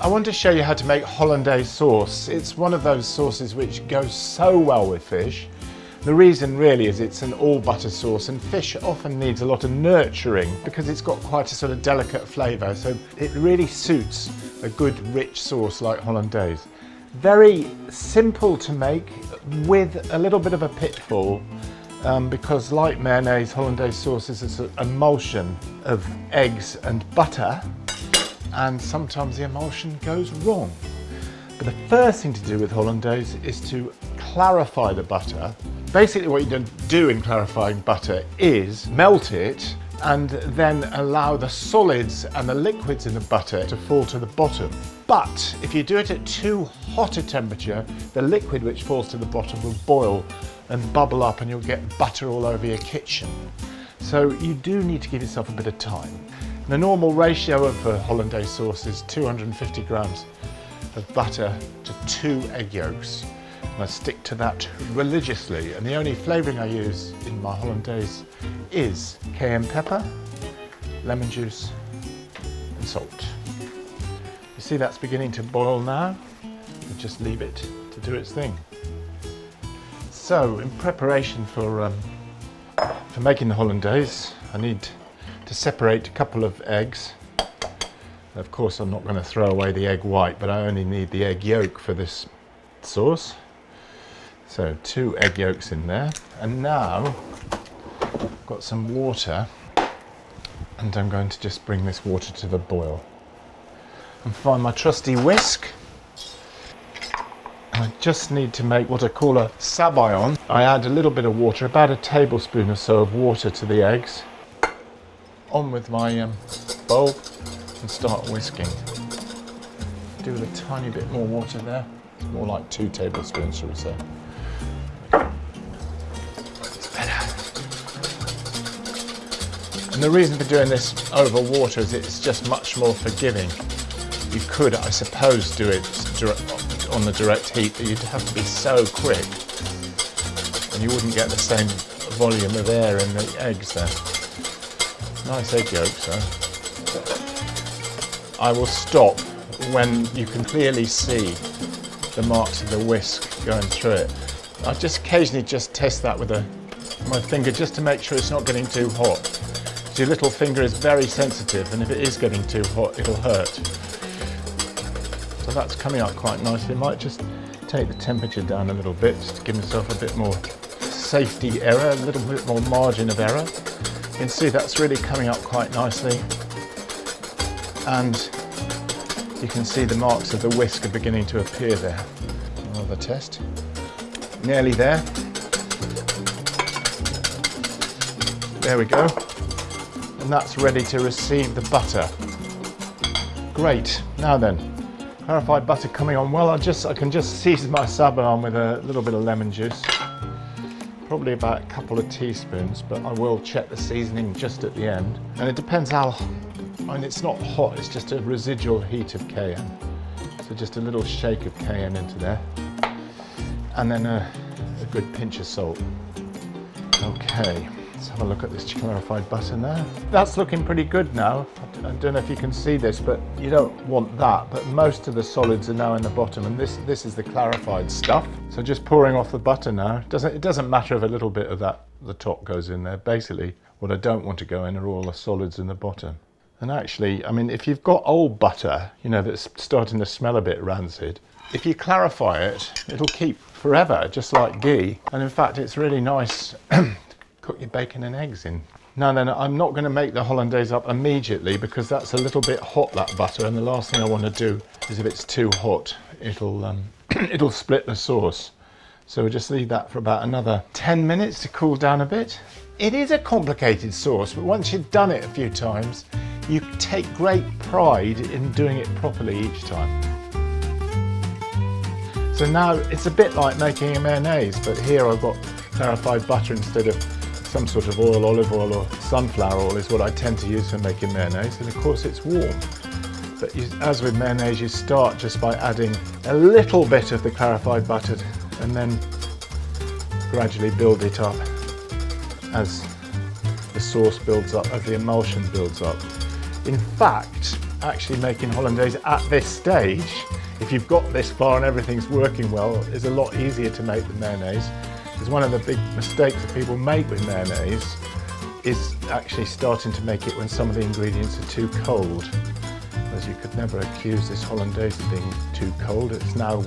I want to show you how to make Hollandaise sauce. It's one of those sauces which goes so well with fish. The reason really is it's an all butter sauce, and fish often needs a lot of nurturing because it's got quite a sort of delicate flavour, so it really suits a good rich sauce like Hollandaise. Very simple to make with a little bit of a pitfall because like mayonnaise, Hollandaise sauce is an emulsion of eggs and butter, and sometimes the emulsion goes wrong. But the first thing to do with Hollandaise is to clarify the butter. Basically what you do in clarifying butter is melt it and then allow the solids and the liquids in the butter to fall to the bottom. But if you do it at too hot a temperature, the liquid which falls to the bottom will boil and bubble up and you'll get butter all over your kitchen. So you do need to give yourself a bit of time. The normal ratio of Hollandaise sauce is 250 grams of butter to 2 egg yolks. And I stick to that religiously, and the only flavouring I use in my Hollandaise is cayenne pepper, lemon juice and salt. You see that's beginning to boil now, and just leave it to do its thing. So in preparation for making the Hollandaise, I need to separate a couple of eggs. Of course I'm not going to throw away the egg white, but I only need the egg yolk for this sauce. So 2 egg yolks in there, and now I've got some water, and I'm going to just bring this water to the boil and find my trusty whisk. I just need to make what I call a sabayon. I add a little bit of water, about a tablespoon or so of water to the eggs. On with my bowl and start whisking. Do a tiny bit more water there. It's more like 2 tablespoons, shall we say. It's better. And the reason for doing this over water is it's just much more forgiving. You could, I suppose, do it on the direct heat, but you'd have to be so quick and you wouldn't get the same volume of air in the eggs there. Nice egg yolks though. I will stop when you can clearly see the marks of the whisk going through it. I just occasionally just test that with my finger just to make sure it's not getting too hot. So your little finger is very sensitive, and if it is getting too hot, it'll hurt. So that's coming up quite nicely. I might just take the temperature down a little bit just to give myself a bit more safety error, a little bit more margin of error. You can see that's really coming up quite nicely, and you can see the marks of the whisk are beginning to appear there. Another test. Nearly there. There we go. And that's ready to receive the butter. Great. Now then, clarified butter coming on well. I can just season my sabayon with a little bit of lemon juice. Probably about a couple of teaspoons, but I will check the seasoning just at the end. And it depends how, I mean, it's not hot, it's just a residual heat of cayenne. So just a little shake of cayenne into there. And then a good pinch of salt. Okay, let's have a look at this clarified butter now. That's looking pretty good now. I don't know if you can see this, but you don't want that, but most of the solids are now in the bottom, and this is the clarified stuff. So just pouring off the butter now. It doesn't matter if a little bit of the top goes in there. Basically, what I don't want to go in are all the solids in the bottom. And actually, I mean, if you've got old butter, you know, that's starting to smell a bit rancid, if you clarify it, it'll keep forever, just like ghee. And in fact, it's really nice to cook your bacon and eggs in. Now then, I'm not going to make the Hollandaise up immediately because that's a little bit hot, that butter, and the last thing I want to do is, if it's too hot, it'll split the sauce. So we'll just leave that for about another 10 minutes to cool down a bit. It is a complicated sauce, but once you've done it a few times, you take great pride in doing it properly each time. So now it's a bit like making a mayonnaise, but here I've got clarified butter instead of some sort of oil, olive oil or sunflower oil is what I tend to use for making mayonnaise, and of course it's warm. But as with mayonnaise, you start just by adding a little bit of the clarified butter and then gradually build it up as the sauce builds up, as the emulsion builds up. In fact, actually making hollandaise at this stage, if you've got this far and everything's working well, is a lot easier to make than mayonnaise. Because one of the big mistakes that people make with mayonnaise is actually starting to make it when some of the ingredients are too cold. As you could never accuse this hollandaise of being too cold. It's now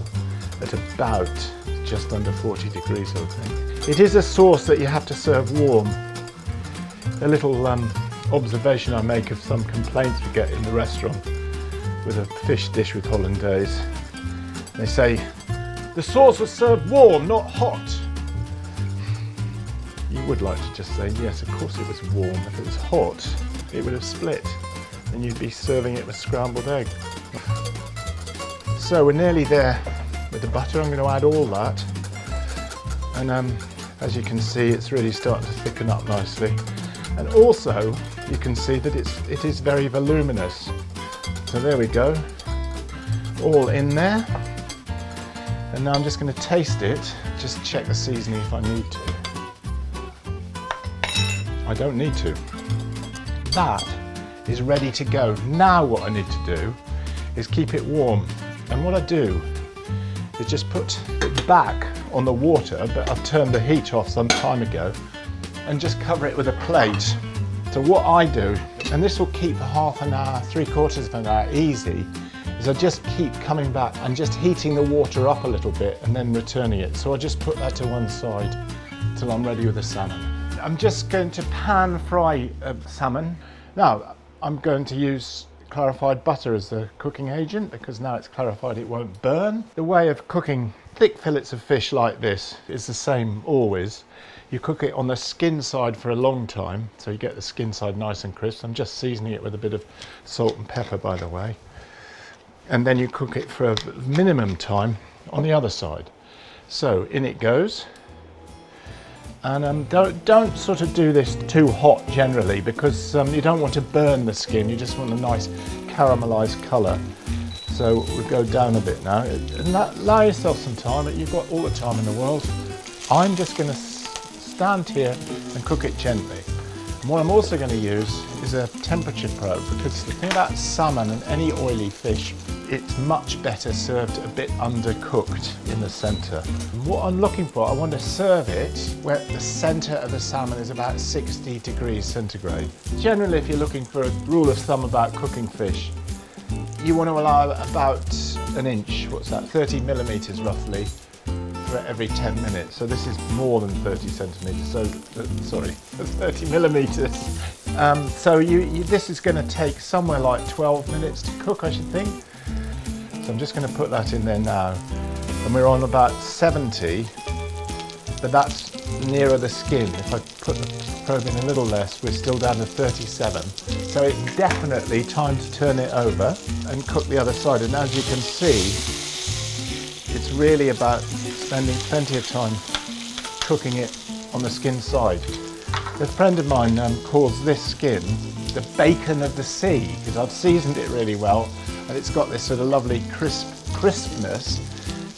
at about just under 40 degrees, I think. It is a sauce that you have to serve warm. A little observation I make of some complaints we get in the restaurant with a fish dish with hollandaise. They say, the sauce was served warm, not hot. You would like to just say, yes, of course it was warm. If it was hot, it would have split and you'd be serving it with scrambled egg. So we're nearly there with the butter. I'm going to add all that. And as you can see, it's really starting to thicken up nicely. And also, you can see that it is very voluminous. So there we go, all in there. And now I'm just going to taste it, just check the seasoning if I need to. I don't need to. That is ready to go. Now what I need to do is keep it warm. And what I do is just put it back on the water, but I've turned the heat off some time ago, and just cover it with a plate. So what I do, and this will keep half an hour, 3/4 of an hour easy, is I just keep coming back and just heating the water up a little bit and then returning it. So I just put that to one side till I'm ready with the salmon. I'm just going to pan fry salmon. Now, I'm going to use clarified butter as the cooking agent because now it's clarified it won't burn. The way of cooking thick fillets of fish like this is the same always. You cook it on the skin side for a long time, so you get the skin side nice and crisp. I'm just seasoning it with a bit of salt and pepper, by the way. And then you cook it for a minimum time on the other side. So in it goes. And don't sort of do this too hot generally because you don't want to burn the skin, you just want a nice caramelized colour. So we'll go down a bit now. And allow yourself some time, you've got all the time in the world. I'm just going to stand here and cook it gently. And what I'm also going to use is a temperature probe because the thing about salmon and any oily fish, it's much better served a bit undercooked in the centre. What I'm looking for, I want to serve it where the centre of the salmon is about 60 degrees centigrade. Generally, if you're looking for a rule of thumb about cooking fish, you want to allow about an inch, what's that, 30 millimetres roughly, for every 10 minutes. So this is more than 30 centimetres, so, sorry, 30 millimetres. So this is going to take somewhere like 12 minutes to cook, I should think. So I'm just going to put that in there now. And we're on about 70, but that's nearer the skin. If I put the probe in a little less, we're still down to 37. So it's definitely time to turn it over and cook the other side. And as you can see, it's really about spending plenty of time cooking it on the skin side. A friend of mine calls this skin the bacon of the sea because I've seasoned it really well and it's got this sort of lovely crispness.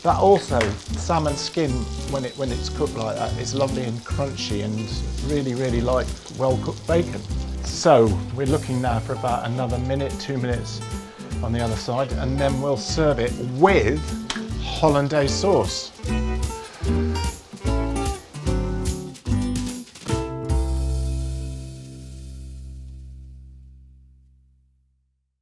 But also salmon skin, when it's cooked like that, is lovely and crunchy and really like well-cooked bacon. So we're looking now for about another minute, 2 minutes on the other side, and then we'll serve it with Hollandaise sauce.